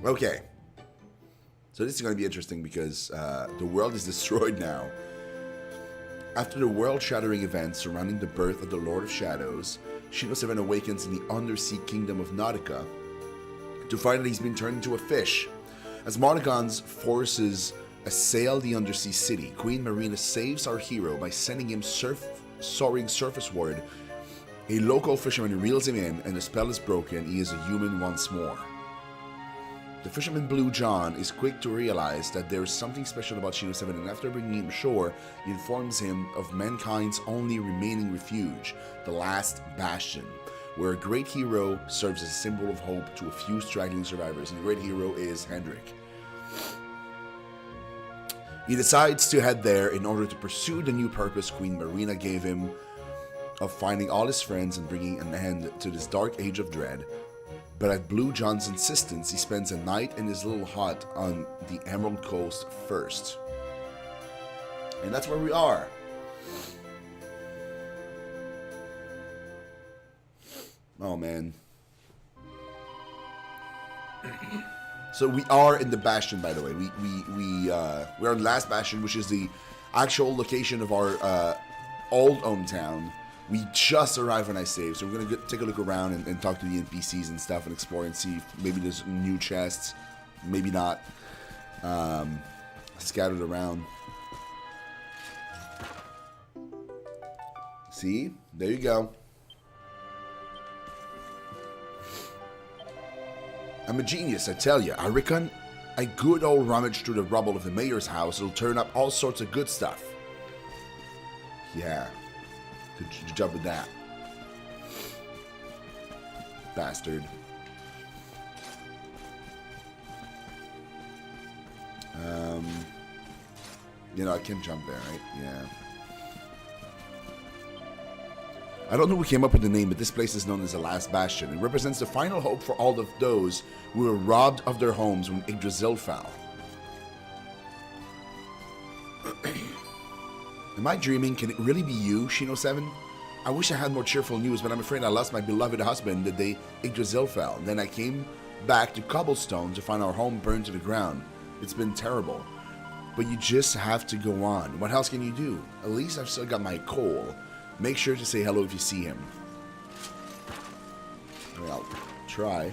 Okay. So this is going to be interesting because the world is destroyed now. After the world-shattering events surrounding the birth of the Lord of Shadows, ShinoSeven awakens in the undersea kingdom of Nautica to find that he's been turned into a fish. As Martigon's forces assail the undersea city, Queen Marina saves our hero by sending him soaring surfaceward. A local fisherman reels him in, and the spell is broken. He is a human once more. The fisherman Blue John is quick to realize that there is something special about ShinoSeven, and after bringing him ashore, he informs him of mankind's only remaining refuge, the last bastion, where a great hero serves as a symbol of hope to a few straggling survivors, and the great hero is Hendrik. He decides to head there in order to pursue the new purpose Queen Marina gave him of finding all his friends and bringing an end to this dark age of dread. But at Blue John's insistence, he spends a night in his little hut on the Emerald Coast first. And that's where we are. Oh, man. So we are in the Bastion, by the way. We're in the last Bastion, which is the actual location of our old hometown. We just arrived when I saved, so we're going to take a look around and talk to the NPCs and stuff and explore and see if maybe there's new chests, maybe not, scattered around. See? There you go. I'm a genius, I tell you. I reckon a good old rummage through the rubble of the mayor's house will turn up all sorts of good stuff. Yeah. Good job with that. Bastard. You know, I can jump there, right? Yeah. I don't know who came up with the name, but this place is known as the Last Bastion. It represents the final hope for all of those who were robbed of their homes when Yggdrasil fell. Am I dreaming? Can it really be you, ShinoSeven? I wish I had more cheerful news, but I'm afraid I lost my beloved husband the day Yggdrasil fell. Then I came back to Cobblestone to find our home burned to the ground. It's been terrible. But you just have to go on. What else can you do? At least I've still got my coal. Make sure to say hello if you see him. I mean, I'll try.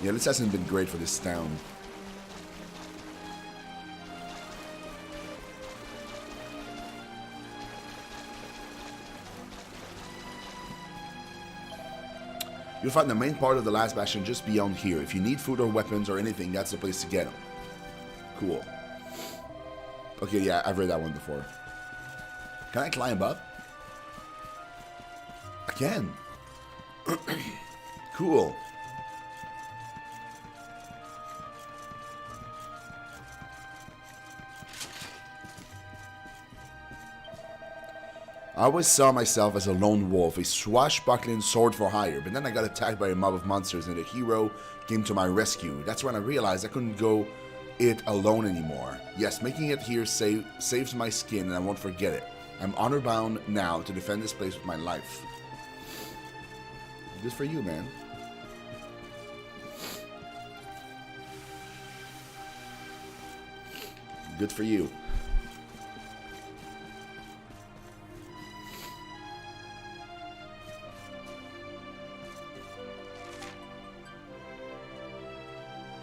Yeah, this hasn't been great for this town. You'll find the main part of the Last Bastion just beyond here. If you need food or weapons or anything, that's the place to get them. Cool. Okay, yeah, I've read that one before. Can I climb up? I can. Cool. I always saw myself as a lone wolf, a swashbuckling sword for hire, but then I got attacked by a mob of monsters and the hero came to my rescue. That's when I realized I couldn't go it alone anymore. Yes, making it here saves my skin and I won't forget it. I'm honor bound now to defend this place with my life. Good for you, man. Good for you.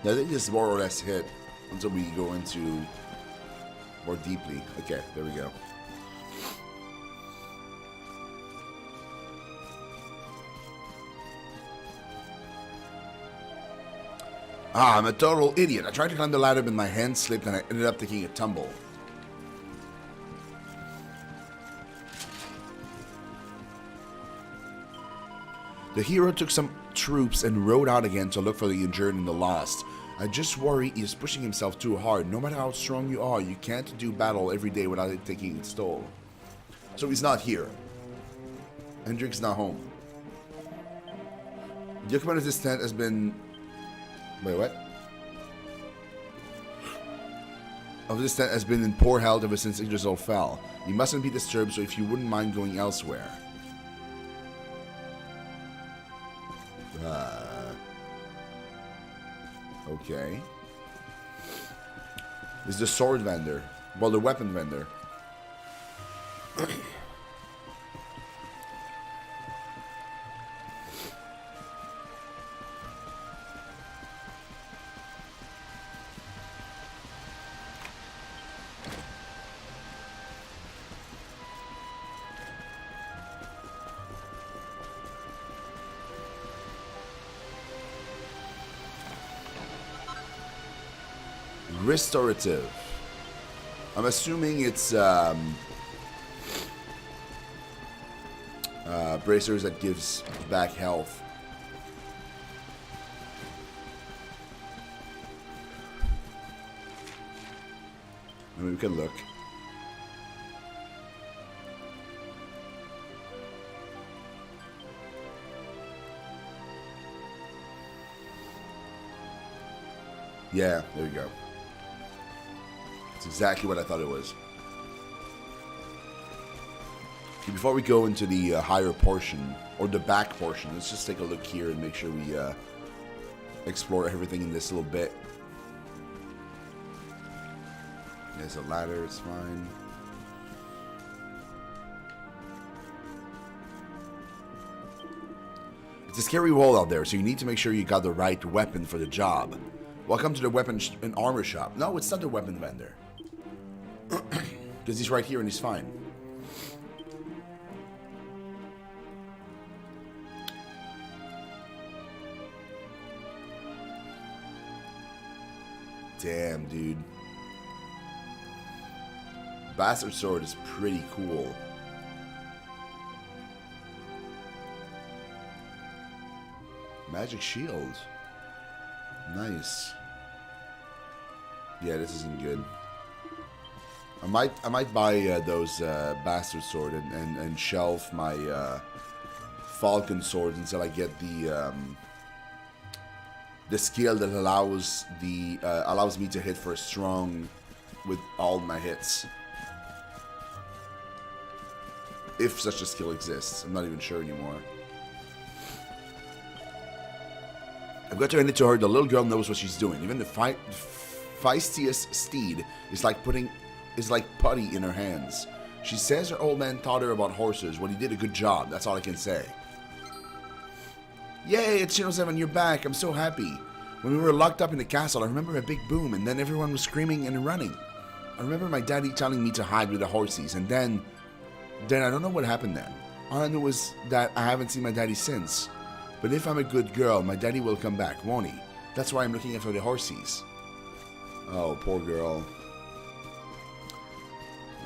I think this is more or less hit until we go into more deeply. Okay, there we go. Ah, I'm a total idiot. I tried to climb the ladder, but my hand slipped and I ended up taking a tumble. The hero took some troops and rode out again to look for the injured and the lost. I just worry he is pushing himself too hard. No matter how strong you are, you can't do battle every day without it taking its toll. So he's not here. Hendrik's not home. The occupant of this tent has been... Wait, what? of this tent has been in poor health ever since Yggdrasil fell. You mustn't be disturbed, so if you wouldn't mind going elsewhere. Okay. This is the sword vendor. Well, the weapon vendor. Restorative. I'm assuming it's bracers that gives back health. I mean, we can look. Yeah, there you go. It's exactly what I thought it was. Okay, before we go into the higher portion, or the back portion, let's just take a look here and make sure we explore everything in this little bit. There's a ladder, it's fine. It's a scary wall out there, so you need to make sure you got the right weapon for the job. Welcome to the weapon and armor shop. No, it's not the weapon vendor. Because he's right here and he's fine. Damn, dude. Bastard sword is pretty cool. Magic shield. Nice. Yeah, this isn't good. I might buy those bastard sword and shelf my falcon sword until I get the skill that allows me to hit for a strong with all my hits. If such a skill exists, I'm not even sure anymore. I've got to hand it to her. The little girl knows what she's doing. Even the feistiest steed is like putty in her hands. She says her old man taught her about horses. Well, he did a good job. That's all I can say. Yay, it's ShinoSeven, you're back. I'm so happy. When we were locked up in the castle, I remember a big boom, and then everyone was screaming and running. I remember my daddy telling me to hide with the horses, and then I don't know what happened then. All I know is that I haven't seen my daddy since. But if I'm a good girl, my daddy will come back, won't he? That's why I'm looking after the horses. Oh, poor girl.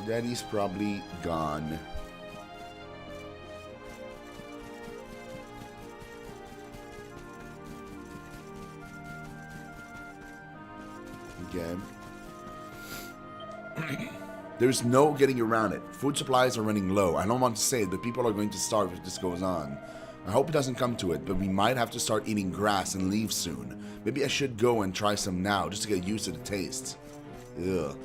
Daddy's probably gone. Again. There's no getting around it. Food supplies are running low. I don't want to say it, but people are going to starve if this goes on. I hope it doesn't come to it, but we might have to start eating grass and leaves soon. Maybe I should go and try some now, just to get used to the taste. Ugh.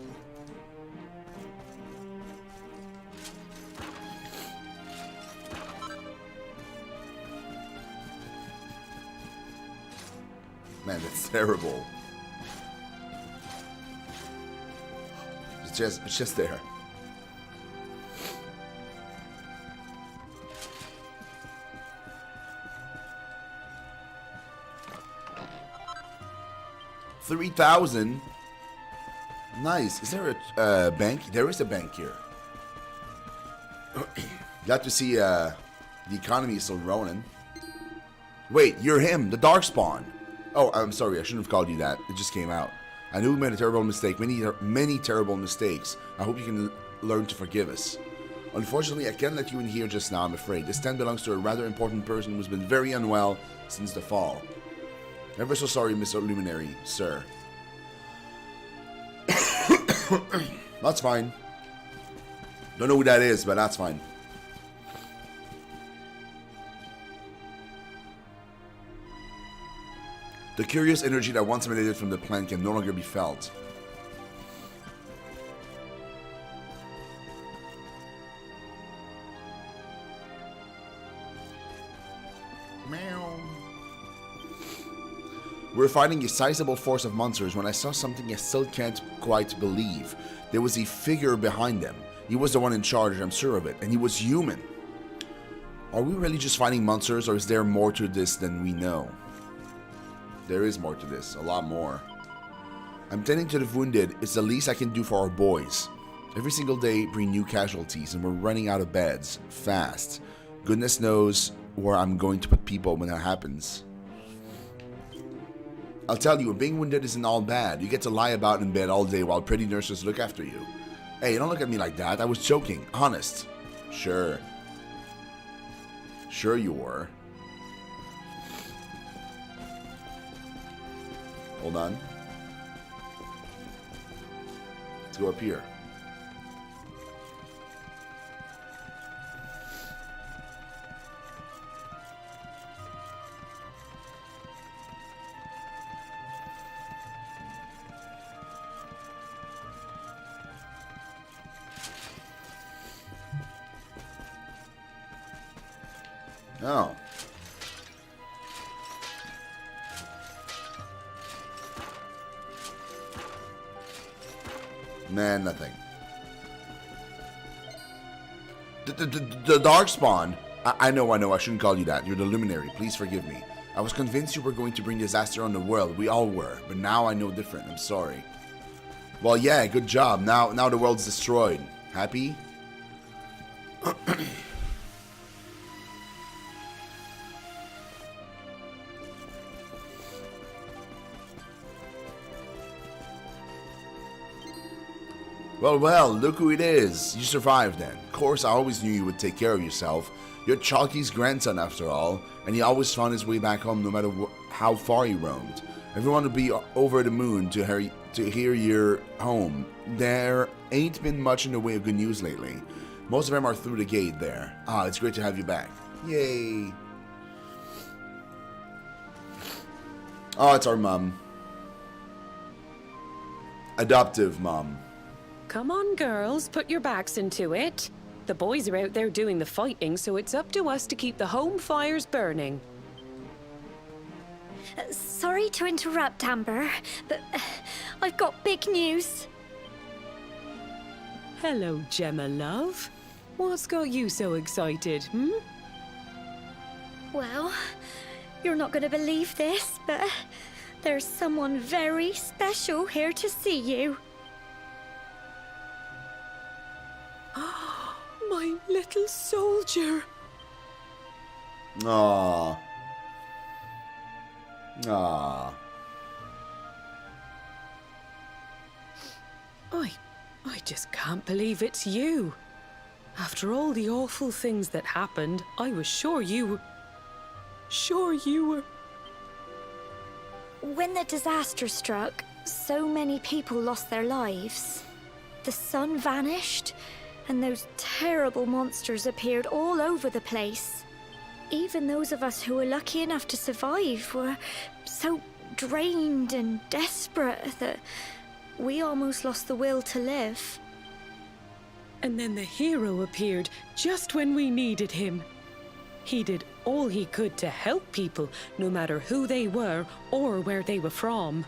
Man, that's terrible. It's just there. $3,000. Nice. Is there a bank? There is a bank here. Glad to see the economy is still rolling. Wait, you're him, the Darkspawn. Oh, I'm sorry. I shouldn't have called you that. It just came out. I knew we made a terrible mistake. Many terrible mistakes. I hope you can learn to forgive us. Unfortunately, I can't let you in here just now, I'm afraid. This tent belongs to a rather important person who's been very unwell since the fall. Ever so sorry, Mr. Luminary, sir. That's fine. Don't know who that is, but that's fine. The curious energy that once emanated from the plant can no longer be felt. Meow. We're fighting a sizable force of monsters when I saw something I still can't quite believe. There was a figure behind them. He was the one in charge, I'm sure of it, and he was human. Are we really just fighting monsters, or is there more to this than we know? There is more to this, a lot more. I'm tending to the wounded. It's the least I can do for our boys. Every single day bring new casualties, and we're running out of beds, fast. Goodness knows where I'm going to put people when that happens. I'll tell you, being wounded isn't all bad. You get to lie about in bed all day while pretty nurses look after you. Hey, don't look at me like that. I was joking. Honest. Sure. Sure you were. Hold on. Let's go up here. Oh. Man, nothing. The Darkspawn. I know. I shouldn't call you that. You're the Luminary. Please forgive me. I was convinced you were going to bring disaster on the world. We all were. But now I know different. I'm sorry. Well, yeah, good job. Now the world's destroyed. Happy? Well, look who it is. You survived then. Of course, I always knew you would take care of yourself. You're Chalky's grandson after all, and he always found his way back home no matter how far he roamed. Everyone would be over the moon to hear you're home. There ain't been much in the way of good news lately. Most of them are through the gate there. It's great to have you back. Yay. Oh, it's our mom. Adoptive mom. Come on, girls, put your backs into it. The boys are out there doing the fighting, so it's up to us to keep the home fires burning. Sorry to interrupt, Amber, but I've got big news. Hello, Gemma, love. What's got you so excited, hmm? Well, you're not going to believe this, but there's someone very special here to see you. My little soldier. Aww. Aww. I just can't believe it's you. After all the awful things that happened, I was sure you were... When the disaster struck, so many people lost their lives. The sun vanished, and those terrible monsters appeared all over the place. Even those of us who were lucky enough to survive were so drained and desperate that we almost lost the will to live. And then the hero appeared just when we needed him. He did all he could to help people, no matter who they were or where they were from.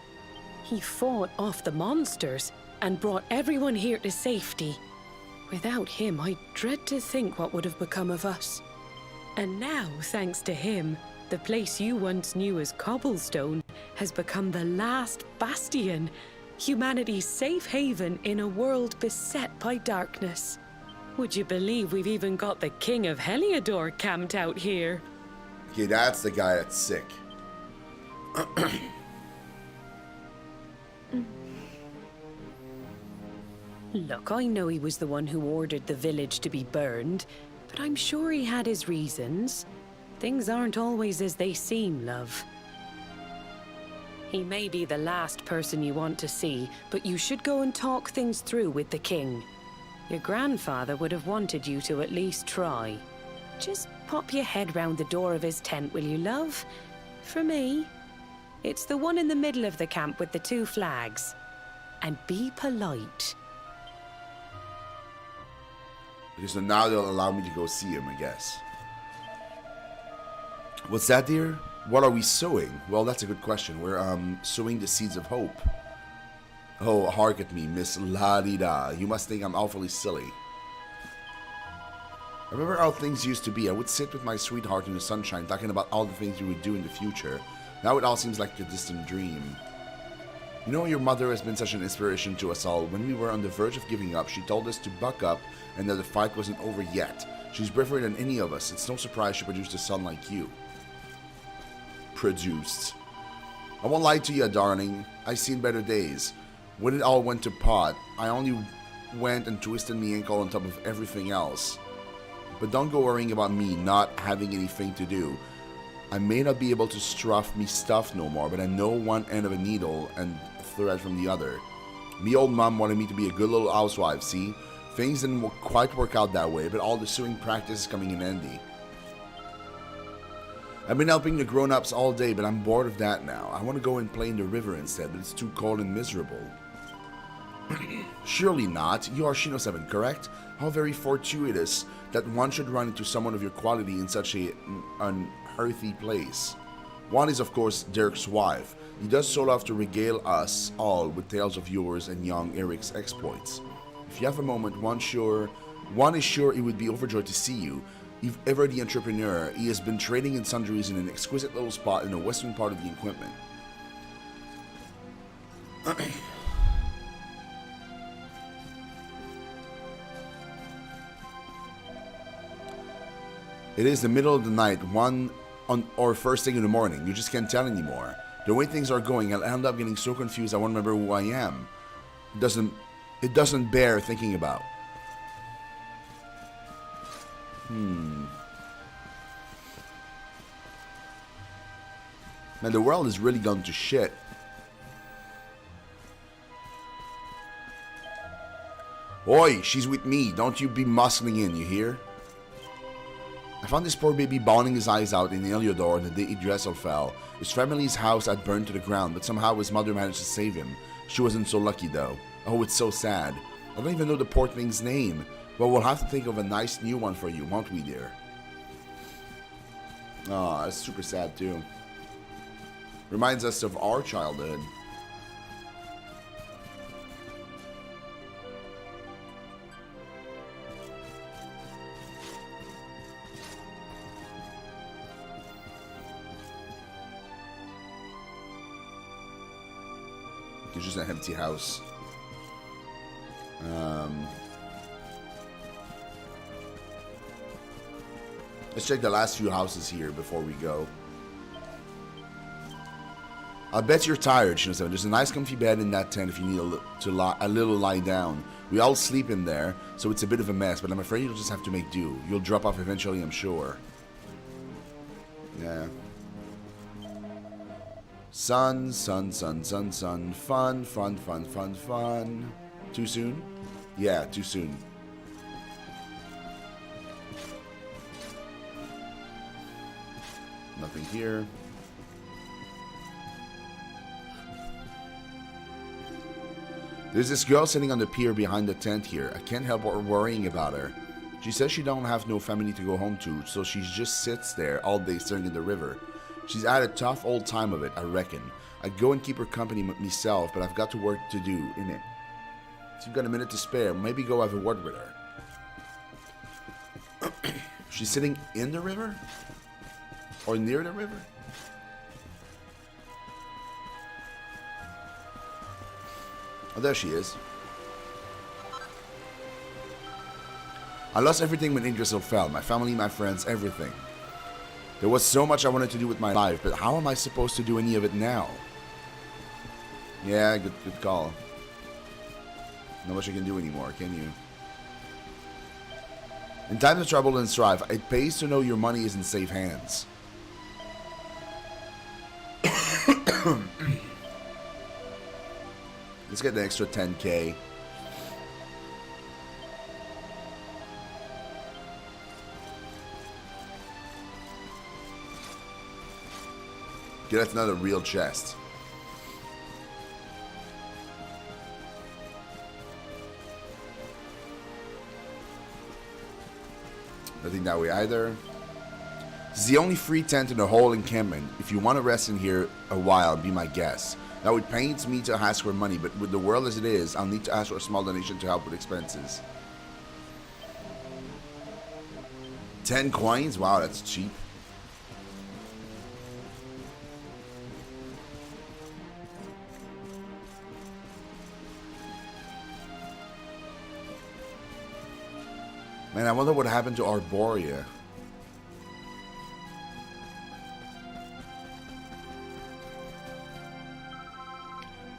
He fought off the monsters and brought everyone here to safety. Without him, I dread to think what would have become of us. And now, thanks to him, the place you once knew as Cobblestone has become the last bastion, humanity's safe haven in a world beset by darkness. Would you believe we've even got the King of Heliodor camped out here? Okay, that's the guy that's sick. Look, I know he was the one who ordered the village to be burned, but I'm sure he had his reasons. Things aren't always as they seem, love. He may be the last person you want to see, but you should go and talk things through with the king. Your grandfather would have wanted you to at least try. Just pop your head round the door of his tent, will you, love? For me. It's the one in the middle of the camp with the 2 flags. And be polite. Okay, so now they'll allow me to go see him, I guess. What's that, dear? What are we sowing? Well, that's a good question. We're sowing the seeds of hope. Oh, hark at me, Miss La-di-da. You must think I'm awfully silly. I remember how things used to be. I would sit with my sweetheart in the sunshine talking about all the things we would do in the future. Now it all seems like a distant dream. You know, your mother has been such an inspiration to us all. When we were on the verge of giving up, she told us to buck up and that the fight wasn't over yet. She's braver than any of us. It's no surprise she produced a son like you. Produced. I won't lie to you, darling. I've seen better days. When it all went to pot, I only went and twisted my ankle on top of everything else. But don't go worrying about me not having anything to do. I may not be able to stuff me stuff no more, but I know one end of a needle and thread from the other. Me old mom wanted me to be a good little housewife, see? Things didn't quite work out that way, but all the sewing practice is coming in handy. I've been helping the grown-ups all day, but I'm bored of that now. I want to go and play in the river instead, but it's too cold and miserable. Surely not. You are ShinoSeven, correct? How very fortuitous that one should run into someone of your quality in such an unearthly place. One is, of course, Derek's wife. He does so love to regale us all with tales of yours and young Eric's exploits. If you have a moment, one is sure he would be overjoyed to see you. If ever the entrepreneur, he has been trading in sundries in an exquisite little spot in the western part of the equipment. It is the middle of the night, or first thing in the morning. You just can't tell anymore. The way things are going, I'll end up getting so confused I won't remember who I am. It doesn't bear thinking about. Man, the world is really gone to shit. Oi, she's with me. Don't you be muscling in, you hear? I found this poor baby bawling his eyes out in Eliodor the day Idressel fell. His family's house had burned to the ground, but somehow his mother managed to save him. She wasn't so lucky though. Oh, it's so sad. I don't even know the poor thing's name. Well, we'll have to think of a nice new one for you, won't we, dear? Oh, that's super sad too. Reminds us of our childhood. It's just an empty house. Let's check the last few houses here before we go. I bet you're tired, ShinoSeven. There's a nice comfy bed in that tent if you need a little lie down. We all sleep in there, so it's a bit of a mess, but I'm afraid you'll just have to make do. You'll drop off eventually, I'm sure. Yeah. Sun, sun, sun, sun, sun. Fun, fun, fun, fun, fun. Too soon? Yeah, too soon. Nothing here. There's this girl sitting on the pier behind the tent here. I can't help worrying about her. She says she don't have no family to go home to, so she just sits there all day staring at the river. She's had a tough old time of it, I reckon. I'd go and keep her company myself, but I've got to work to do, innit? So you've got a minute to spare. Maybe go have a word with her. She's sitting in the river? Or near the river? Oh, there she is. I lost everything when Idrissel fell. My family, my friends, everything. There was so much I wanted to do with my life, but how am I supposed to do any of it now? Yeah, good call. Not much I can do anymore, can you? In times of trouble and strife, it pays to know your money is in safe hands. Let's get the extra 10k. Get that's another real chest. Nothing that way either. This is the only free tent in the whole encampment. If you want to rest in here a while, be my guest. Now it pains me to ask for money, but with the world as it is, I'll need to ask for a small donation to help with expenses. 10 coins? Wow, that's cheap. Man, I wonder what happened to Arborea.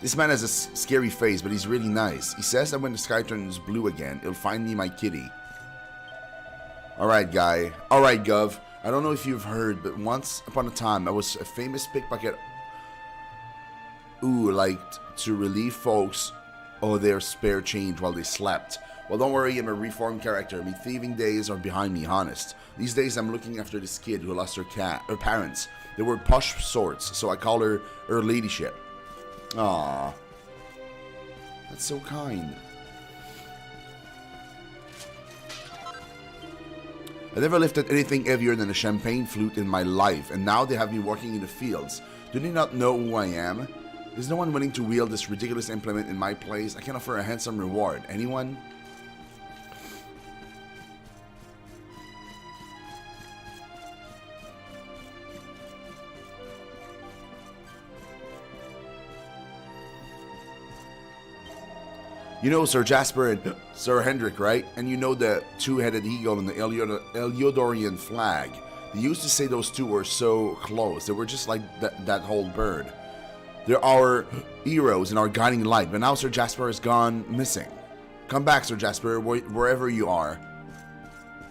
This man has a scary face, but he's really nice. He says that when the sky turns blue again, he'll find me my kitty. Alright, guy. Alright, Gov. I don't know if you've heard, but once upon a time, I was a famous pickpocket who liked to relieve folks of their spare change while they slept. Well, don't worry, I'm a reformed character. My thieving days are behind me, honest. These days, I'm looking after this kid who lost her parents. They were posh sorts, so I call her ladyship. Aww. That's so kind. I never lifted anything heavier than a champagne flute in my life, and now they have me working in the fields. Do they not know who I am? Is no one willing to wield this ridiculous implement in my place? I can offer a handsome reward. Anyone? You know Sir Jasper and Sir Hendrik, right? And you know the two-headed eagle and the Eliodorian flag. They used to say those two were so close. They were just like that whole bird. They're our heroes and our guiding light. But now Sir Jasper has gone missing. Come back, Sir Jasper, wherever you are.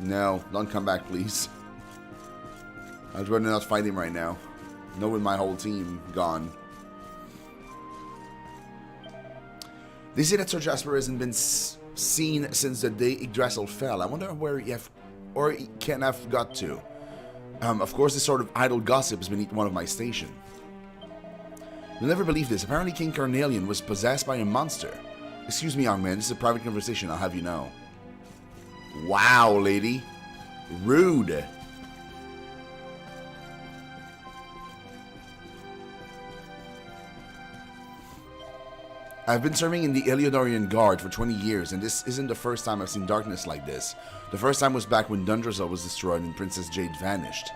No, don't come back, please. I'd rather not fight him right now. Not with my whole team gone. They say that Sir Jasper hasn't been seen since the day Yggdrasil fell. I wonder where he can have got to. Of course, this sort of idle gossip is beneath one of my station. You'll never believe this. Apparently, King Carnelian was possessed by a monster. Excuse me, young man. This is a private conversation. I'll have you know. Wow, lady. Rude. I've been serving in the Eliodorian Guard for 20 years, and this isn't the first time I've seen darkness like this. The first time was back when Dundrazel was destroyed and Princess Jade vanished.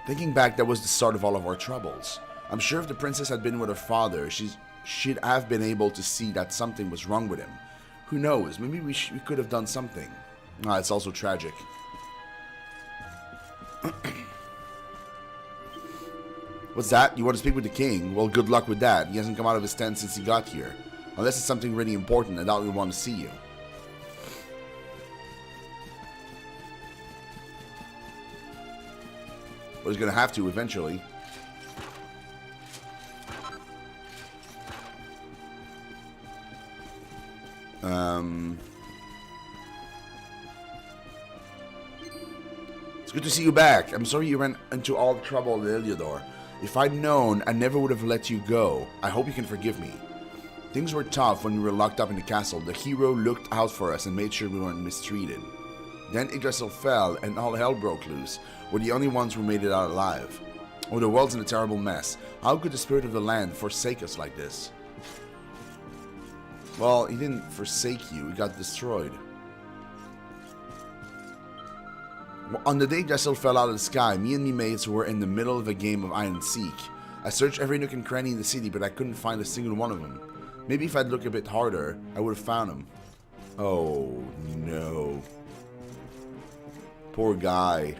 Thinking back, that was the start of all of our troubles. I'm sure if the princess had been with her father, she'd have been able to see that something was wrong with him. Who knows, maybe we could have done something. It's also tragic. What's that? You want to speak with the king? Well, good luck with that. He hasn't come out of his tent since he got here. Unless it's something really important, I doubt he'll want to see you. But he's going to have to eventually. It's good to see you back. I'm sorry you ran into all the trouble in Eliodor. If I'd known, I never would have let you go. I hope you can forgive me. Things were tough when we were locked up in the castle. The hero looked out for us and made sure we weren't mistreated. Then Yggdrasil fell and all hell broke loose. We're the only ones who made it out alive. Oh, the world's in a terrible mess. How could the spirit of the land forsake us like this? Well, he didn't forsake you. He got destroyed. On the day Yggdrasil fell out of the sky, me and me mates were in the middle of a game of hide and seek. I searched every nook and cranny in the city, but I couldn't find a single one of them. Maybe if I'd looked a bit harder, I would have found him. Oh, no. Poor guy.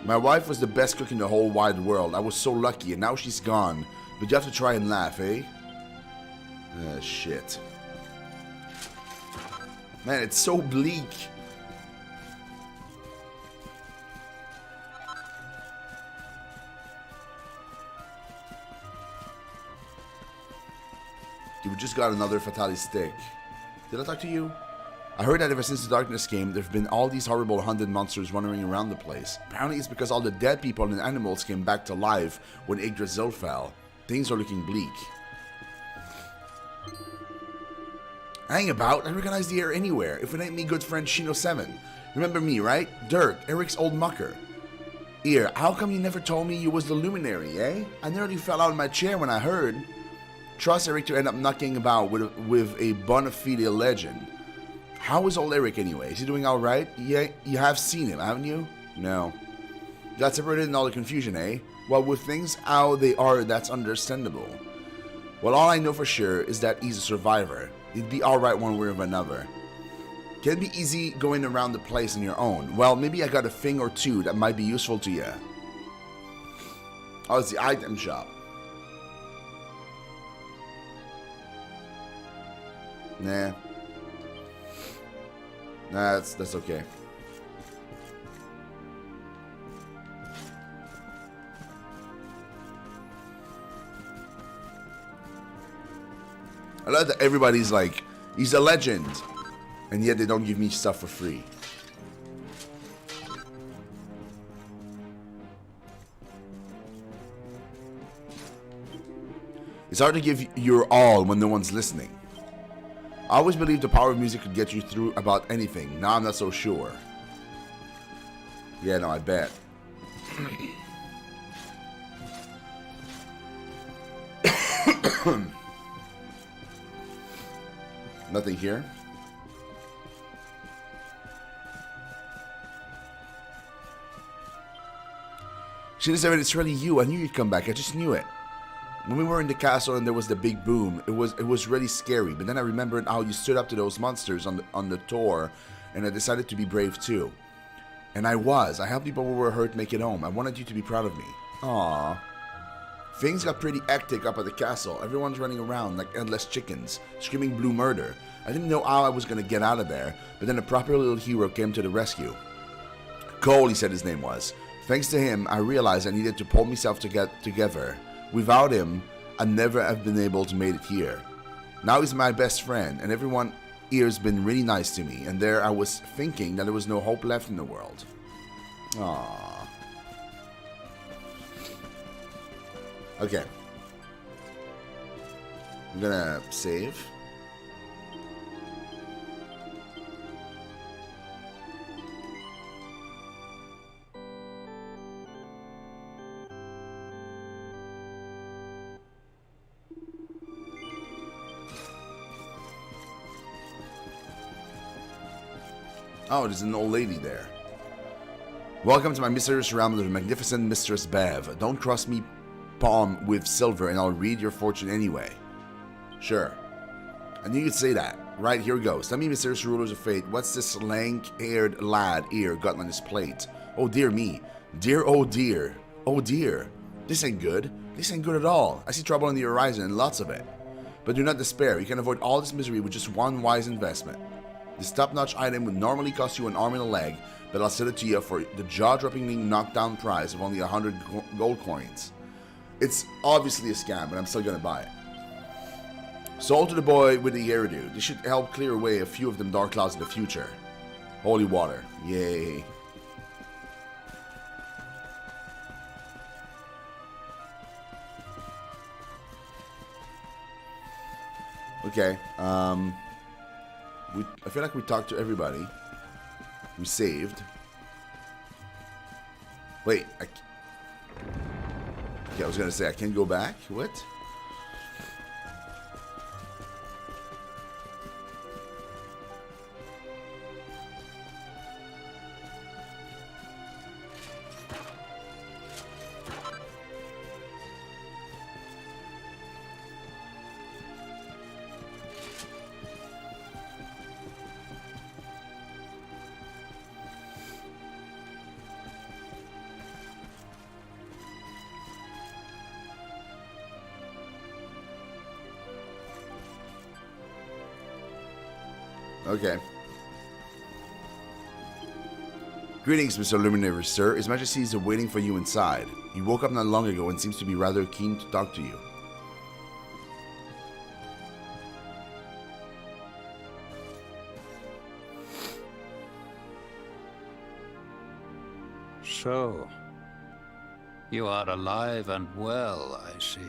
My wife was the best cook in the whole wide world. I was so lucky, and now she's gone. But you have to try and laugh, eh? Shit. Man, it's so bleak. You just got another fatality stick. Did I talk to you? I heard that ever since the darkness came, there have been all these horrible hunted monsters wandering around the place. Apparently it's because all the dead people and animals came back to life when Yggdrasil fell. Things are looking bleak. I ain't about. I recognize the air anywhere. If it ain't me good friend ShinoSeven. Remember me, right? Dirk, Eric's old mucker. Here, how come you never told me you was the luminary, eh? I nearly fell out of my chair when I heard. Trust Eric to end up knocking about with a bona fide legend. How is old Eric anyway? Is he doing alright? Yeah, you have seen him, haven't you? No. Got separated in all the confusion, eh? Well, with things how they are, that's understandable. Well, all I know for sure is that he's a survivor. He'd be alright one way or another. Can it be easy going around the place on your own? Well, maybe I got a thing or two that might be useful to you. Oh, it's the item shop. Nah. Nah, that's okay. I love that everybody's like, he's a legend. And yet they don't give me stuff for free. It's hard to give your all when no one's listening. I always believed the power of music could get you through about anything. Now I'm not so sure. Yeah, no, I bet. Nothing here. ShinoSeven, it's really you. I knew you'd come back. I just knew it. When we were in the castle and there was the big boom, it was really scary. But then I remembered how you stood up to those monsters on the tour, and I decided to be brave too. And I was. I helped people who were hurt make it home. I wanted you to be proud of me. Aww. Things got pretty hectic up at the castle. Everyone's running around like endless chickens, screaming blue murder. I didn't know how I was gonna get out of there, but then a proper little hero came to the rescue. Cole, he said his name was. Thanks to him, I realized I needed to pull myself together. Without him, I'd never have been able to make it here. Now he's my best friend, and everyone here's been really nice to me, and there I was thinking that there was no hope left in the world. Aww. Okay. I'm gonna save. Oh, there's an old lady there. Welcome to my mysterious realm of the magnificent Mistress Bev. Don't cross me palm with silver and I'll read your fortune anyway. Sure. I knew you'd say that. Right, here goes. Tell me, mysterious rulers of fate, what's this lank-haired lad here got on his plate? Oh dear me. Dear, oh dear. Oh dear. This ain't good. This ain't good at all. I see trouble on the horizon and lots of it. But do not despair. You can avoid all this misery with just one wise investment. This top-notch item would normally cost you an arm and a leg, but I'll sell it to you for the jaw-droppingly knockdown price of only 100 gold coins. It's obviously a scam, but I'm still gonna buy it. Sold to the boy with the hairdo. This should help clear away a few of them dark clouds in the future. Holy water. Yay. Okay, I feel like we talked to everybody. We saved. Wait, okay, I was gonna say I can't go back. What? Okay. Greetings, Mr. Luminary, sir. His Majesty is waiting for you inside. He woke up not long ago and seems to be rather keen to talk to you. So, you are alive and well, I see.